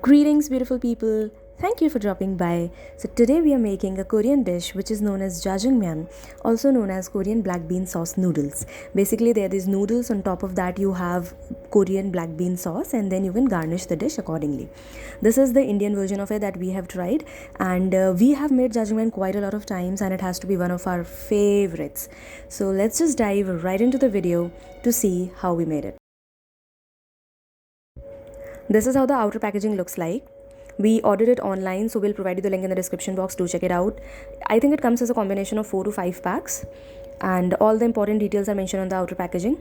Greetings, beautiful people. Thank you for dropping by. So, today we are making a Korean dish which is known as Jjajangmyeon, also known as Korean black bean sauce noodles. Basically, there are these noodles, on top of that, you have Korean black bean sauce, and then you can garnish the dish accordingly. This is the Indian version of it that we have tried, and we have made Jjajangmyeon quite a lot of times, and it has to be one of our favorites. So, let's just dive right into the video to see how we made it. This is how the outer packaging looks like. We ordered it online, so we'll provide you the link in the description box to check it out. I think it comes as a combination of 4 to 5 packs, and all the important details are mentioned on the outer packaging.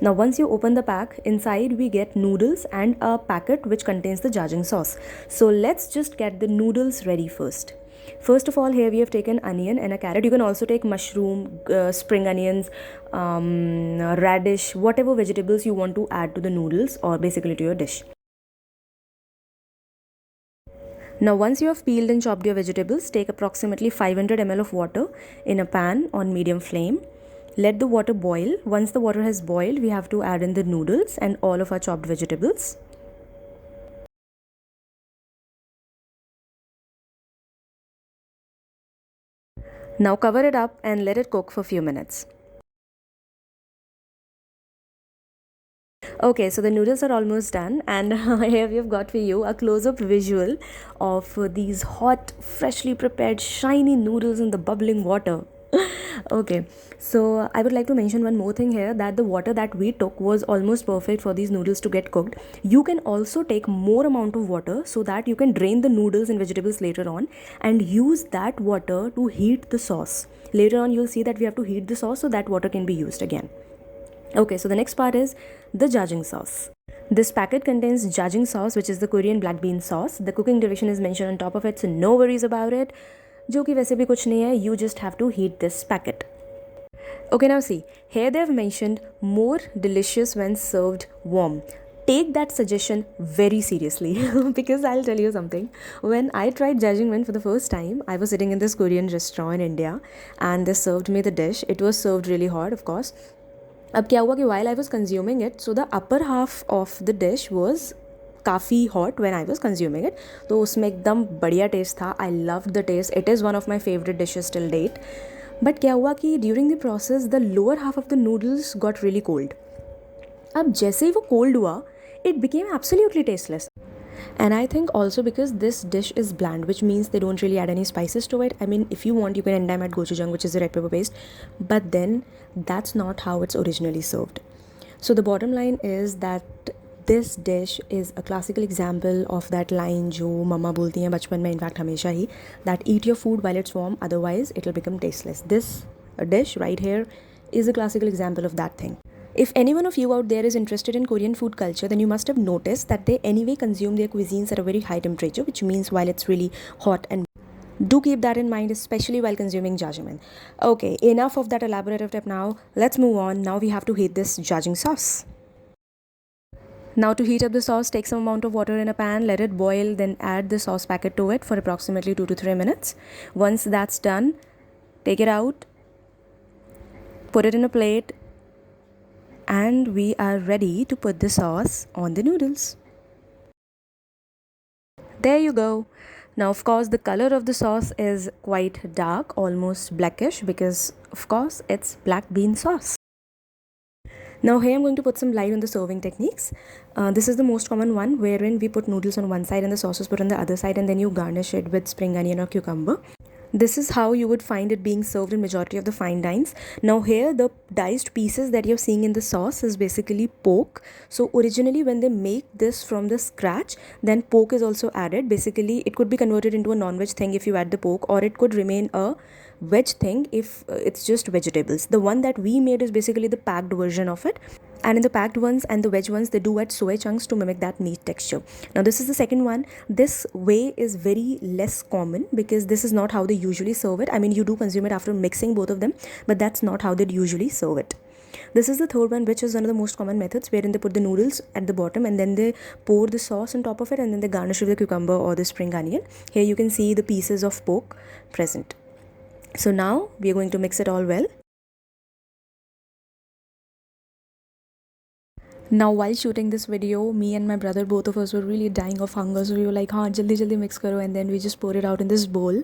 Now, once you open the pack, inside we get noodles and a packet which contains the jjajang sauce. So let's just get the noodles ready first. First of all, here we have taken onion and a carrot. You can also take mushroom, spring onions, radish, whatever vegetables you want to add to the noodles or basically to your dish. Now, once you have peeled and chopped your vegetables, take approximately 500 ml of water in a pan on medium flame. Let the water boil. Once the water has boiled, we have to add in the noodles and all of our chopped vegetables. Now cover it up and let it cook for a few minutes. Okay, so the noodles are almost done, and here we've got for you a close-up visual of these hot, freshly prepared, shiny noodles in the bubbling water. Okay, so I would like to mention one more thing here, that the water that we took was almost perfect for these noodles to get cooked. You can also take more amount of water so that you can drain the noodles and vegetables later on and use that water to heat the sauce. Later on, you'll see that we have to heat the sauce so that water can be used again. Okay, so the next part is the jjajang sauce. This packet contains jjajang sauce, which is the Korean black bean sauce. The cooking duration is mentioned on top of it, so no worries about it. जो कि वैसे भी कुछ नहीं है, you just have to heat this packet. Okay, now see, here they have mentioned more delicious when served warm. Take that suggestion very seriously because I'll tell you something. When I tried Jjajangmyeon for the first time, I was sitting in this Korean restaurant in India and they served me the dish. It was served really hot, of course. अब क्या हुआ कि while I was consuming it, so the upper half of the dish was काफ़ी hot when I was consuming it. तो उसमें एकदम बढ़िया test था. I loved the taste. It is one of my favorite dishes till date. But क्या हुआ कि during the process the lower half of the noodles got really cold. अब जैसे ही वो cold हुआ, it became absolutely tasteless. And I think also because this dish is bland, which means they don't really add any spices to it. I mean, if you want, you can end time add gochujang, which is the red pepper paste, but then that's not how it's originally served. So the bottom line is that this dish is a classical example of that line जो मम्मा बोलती हैं बचपन में in fact हमेशा ही, that eat your food while it's warm, otherwise it will become tasteless. This dish right here is a classical example of that thing. If anyone of you out there is interested in Korean food culture, then you must have noticed that they anyway consume their cuisines at a very high temperature, which means while it's really hot, and do keep that in mind, especially while consuming jjajangmyeon. Okay, enough of that elaborative tip now. Let's move on. Now we have to heat this jjajang sauce. Now to heat up the sauce, take some amount of water in a pan, let it boil, then add the sauce packet to it for approximately 2 to 3 minutes. Once that's done, take it out, put it in a plate, and we are ready to put the sauce on the noodles. There you go. Now, of course, the color of the sauce is quite dark, almost blackish, because of course it's black bean sauce. Now here I'm going to put some light on the serving techniques. This is the most common one, wherein we put noodles on one side and the sauce is put on the other side, and then you garnish it with spring onion or cucumber. This is how you would find it being served in majority of the fine dines. Now here the diced pieces that you're seeing in the sauce is basically pork. So originally when they make this from the scratch, then pork is also added. Basically it could be converted into a non-veg thing if you add the pork, or it could remain a veg thing if it's just vegetables. The one that we made is basically the packed version of it. And in the packed ones and the veg ones, they do add soy chunks to mimic that meat texture. Now this is the second one. This way is very less common because this is not how they usually serve it. I mean, you do consume it after mixing both of them, but that's not how they usually serve it. This is the third one, which is one of the most common methods, wherein they put the noodles at the bottom and then they pour the sauce on top of it, and then they garnish with the cucumber or the spring onion. Here you can see the pieces of pork present. So now we are going to mix it all well. Now, while shooting this video, me and my brother, both of us were really dying of hunger. So we were like, हाँ जल्दी जल्दी mix करो, and then we just pour it out in this bowl.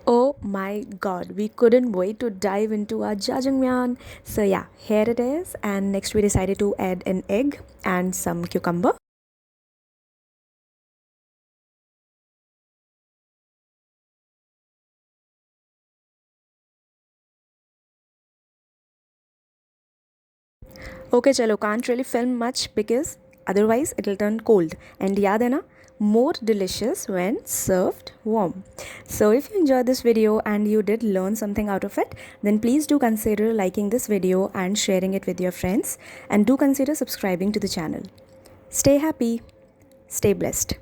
Oh my god, we couldn't wait to dive into our jjajangmyeon. So yeah, here it is. And next we decided to add an egg and some cucumber. Okay, chalo, can't really film much because otherwise it'll turn cold. And yaad hai na, more delicious when served warm. So if you enjoyed this video and you did learn something out of it, then please do consider liking this video and sharing it with your friends. And do consider subscribing to the channel. Stay happy, stay blessed.